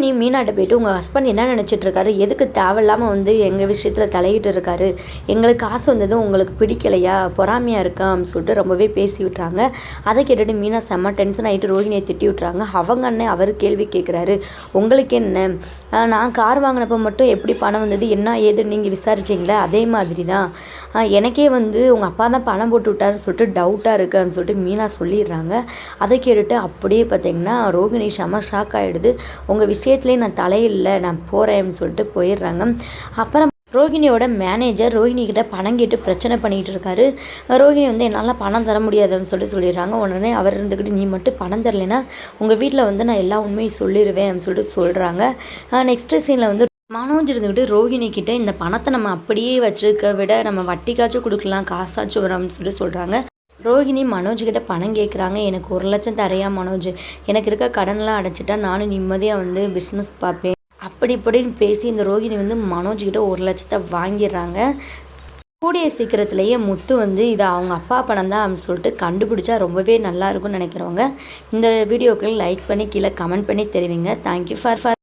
நீ மீனாட்ட போயிட்டு உங்கள் ஹஸ்பண்ட் என்ன நினச்சிட்டு இருக்காரு, எதுக்கு தேவையில்லாமல் வந்து எங்கள் விஷயத்தில் தலையிட்டு இருக்காரு, எங்களுக்கு காசு வந்ததும் உங்களுக்கு பிடிக்கலையா, பொறாமையாக இருக்கான்னு சொல்லிட்டு ரொம்பவே பேசி விட்றாங்க. அதை கேட்டுட்டு மீனா செம்ம டென்ஷன் ஆகிட்டு ரோஹிணியை திட்டி விட்றாங்க. அவங்க அண்ணன் அவர் கேள்வி கேட்குறாரு, உங்களுக்கு என்ன, நான் கார் வாங்கினப்போ மட்டும் எப்படி பணம் வந்தது என்ன ஏதுன்னு நீங்கள் விசாரிச்சிங்களே, அதே மாதிரி தான் எனக்கே வந்து உங்கள் அப்பா தான் பணம் போட்டு விட்டாருன்னு சொல்லிட்டு டவுட்டாக இருக்குன்னு சொல்லிட்டு மீனா சொல்லிடுறாங்க. அதை கேட்டுட்டு அப்படியே பார்த்தீங்கன்னா ரோகிணி செம்ம ஷாக் ஆகிடுது. உங்கள் விஷயத்துலேயே நான் தலையில்லை, நான் போகிறேன்னு சொல்லிட்டு போயிடுறாங்க. அப்புறம் ரோகிணியோட மேனேஜர் ரோஹிணி கிட்ட பணம் கேட்டு பிரச்சனை பண்ணிகிட்டு இருக்காரு. ரோஹிணி வந்து என்னால் பணம் தர முடியாதுன்னு சொல்லிடுறாங்க. உடனே அவர் இருந்துக்கிட்டு நீ மட்டும் பணம் தரலைன்னா உங்கள் வீட்டில் வந்து நான் எல்லா உண்மையும் சொல்லிடுவேன் சொல்லிட்டு சொல்கிறாங்க. நெக்ஸ்ட்டு சீனில் வந்து மனோஜ் இருந்துக்கிட்டு ரோஹிணி கிட்டே இந்த பணத்தை நம்ம அப்படியே வச்சுருக்க விட நம்ம வட்டிக்காச்சும் கொடுக்கலாம், காசாச்சும் வரோம்னு சொல்லிட்டு சொல்கிறாங்க. ரோஹிணி மனோஜ்கிட்ட பணம் கேட்குறாங்க. எனக்கு 1,00,000 தரையா மனோஜ், எனக்கு இருக்க கடன்லாம் அடைச்சிட்டா நானும் நிம்மதியாக வந்து பிஸ்னஸ் பார்ப்பேன் அப்படி இப்படின்னு பேசி இந்த ரோஹிணி வந்து மனோஜ்கிட்ட 1,00,000 வாங்கிடுறாங்க. கூடிய சீக்கிரத்துலேயே முத்து வந்து இதை அவங்க அப்பா பணம் தான் சொல்லிட்டு கண்டுபிடிச்சா ரொம்பவே நல்லா இருக்கும்னு நினைக்கிறவங்க இந்த வீடியோக்கள் லைக் பண்ணி கீழே கமெண்ட் பண்ணி தெரிவிங்க. Thank you for